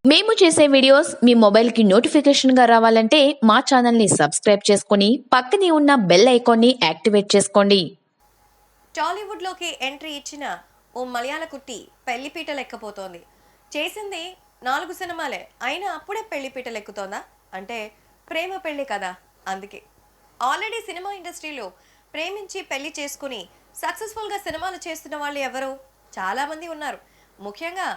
మేము చేసే వీడియోస్ మీ మొబైల్కి నోటిఫికేషన్గా రావాలంటే మా ఛానల్ని సబ్స్క్రైబ్ చేసుకుని పక్కనే ఉన్న బెల్ ఐకాన్ని యాక్టివేట్ చేసుకోండి. టాలీవుడ్లోకి ఎంట్రీ ఇచ్చిన ఓ మలయాళ కుట్టి పెళ్లిపీట లెక్కపోతోంది. చేసింది 4 సినిమాలే, అయినా అప్పుడే పెళ్లిపీట లెక్కుతోందా అంటే ప్రేమ పెళ్లి కదా. అందుకే ఆల్రెడీ సినిమా ఇండస్ట్రీలో ప్రేమించి పెళ్లి చేసుకుని సక్సెస్ఫుల్గా సినిమాలు చేస్తున్న వాళ్ళు ఎవరు చాలామంది ఉన్నారు. ముఖ్యంగా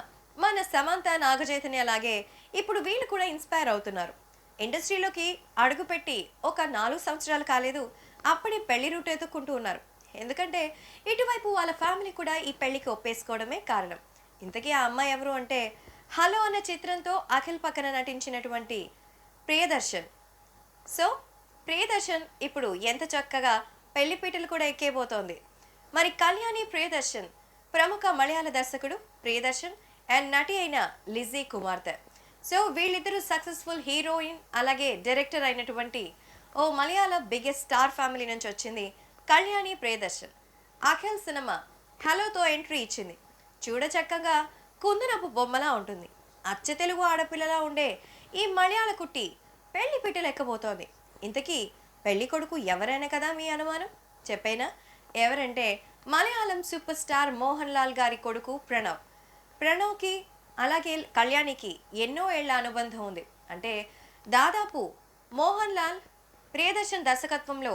మన సమంత, నాగచైతన్య లాగే ఇప్పుడు వీళ్ళు కూడా ఇన్స్పైర్ అవుతున్నారు. ఇండస్ట్రీలోకి అడుగుపెట్టి ఒక 4 సంవత్సరాలు కాలేదు, అప్పుడే పెళ్లి రూట్ ఎత్తుక్కుంటూ ఉన్నారు. ఎందుకంటే ఇటువైపు వాళ్ళ ఫ్యామిలీ కూడా ఈ పెళ్లికి ఒప్పేసుకోవడమే కారణం. ఇంతకీ ఆ అమ్మాయి ఎవరు అంటే హలో అనే చిత్రంతో అఖిల్ పక్కన నటించినటువంటి ప్రియదర్శన్. సో ప్రియదర్శన్ ఇప్పుడు ఎంత చక్కగా పెళ్లిపీటలు కూడా ఎక్కేబోతోంది. మరి కళ్యాణి ప్రియదర్శన్ ప్రముఖ మలయాళ దర్శకుడు ప్రియదర్శన్ అండ్ నటి అయిన లిజీ కుమార్తె. సో వీళ్ళిద్దరూ సక్సెస్ఫుల్ హీరోయిన్ అలాగే డైరెక్టర్ అయినటువంటి ఓ మలయాళ బిగ్గెస్ట్ స్టార్ ఫ్యామిలీ నుంచి వచ్చింది కళ్యాణి ప్రియదర్శన్. అఖిల్ సినిమా హలోతో ఎంట్రీ ఇచ్చింది. చూడచక్కగా కుందనపు బొమ్మలా ఉంటుంది. అచ్చ తెలుగు ఆడపిల్లలా ఉండే ఈ మలయాళ కుట్టి పెళ్లి పీటలు ఎక్కబోతోంది. ఇంతకీ పెళ్లి కొడుకు ఎవరైనా కదా మీ అనుమానం? చెప్పైనా ఎవరంటే మలయాళం సూపర్ స్టార్ మోహన్ లాల్ గారి కొడుకు ప్రణవ్. ప్రణవ్కి అలాగే కళ్యాణికి ఎన్నో ఏళ్ల అనుబంధం ఉంది. అంటే దాదాపు మోహన్ లాల్ ప్రియదర్శన్ దర్శకత్వంలో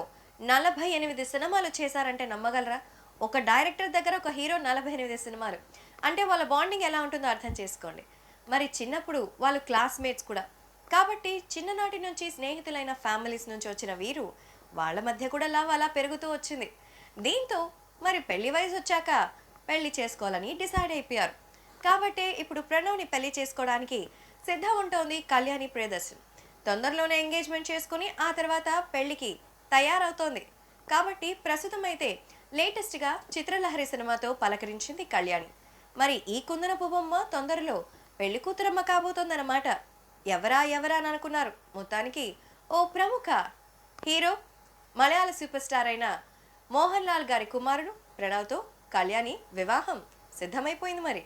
48 సినిమాలు చేశారంటే నమ్మగలరా? ఒక డైరెక్టర్ దగ్గర ఒక హీరో 48 సినిమాలు అంటే వాళ్ళ బాండింగ్ ఎలా ఉంటుందో అర్థం చేసుకోండి. మరి చిన్నప్పుడు వాళ్ళు క్లాస్మేట్స్ కూడా కాబట్టి చిన్ననాటి నుంచి స్నేహితులైన ఫ్యామిలీస్ నుంచి వచ్చిన వీరు వాళ్ళ మధ్య కూడా లవ్ అలా పెరుగుతూ వచ్చింది. దీంతో మరి పెళ్లి వయసు వచ్చాక పెళ్లి చేసుకోవాలని డిసైడ్ అయిపోయారు. కాబట్టి ఇప్పుడు ప్రణవ్ని పెళ్లి చేసుకోవడానికి సిద్ధం ఉంటోంది కళ్యాణి ప్రియదర్శన్. తొందరలోనే ఎంగేజ్మెంట్ చేసుకుని ఆ తర్వాత పెళ్లికి తయారవుతోంది. కాబట్టి ప్రస్తుతం అయితే లేటెస్ట్గా చిత్రలహరి సినిమాతో పలకరించింది కళ్యాణి. మరి ఈ కుందనపు బొమ్మ తొందరలో పెళ్లి కూతురమ్మ కాబోతోందన్నమాట. ఎవరా అని అనుకున్నారు. మొత్తానికి ఓ ప్రముఖ హీరో మలయాళ సూపర్ స్టార్ అయిన మోహన్ లాల్ గారి కుమారుడు ప్రణవ్తో కళ్యాణి వివాహం సిద్ధమైపోయింది మరి.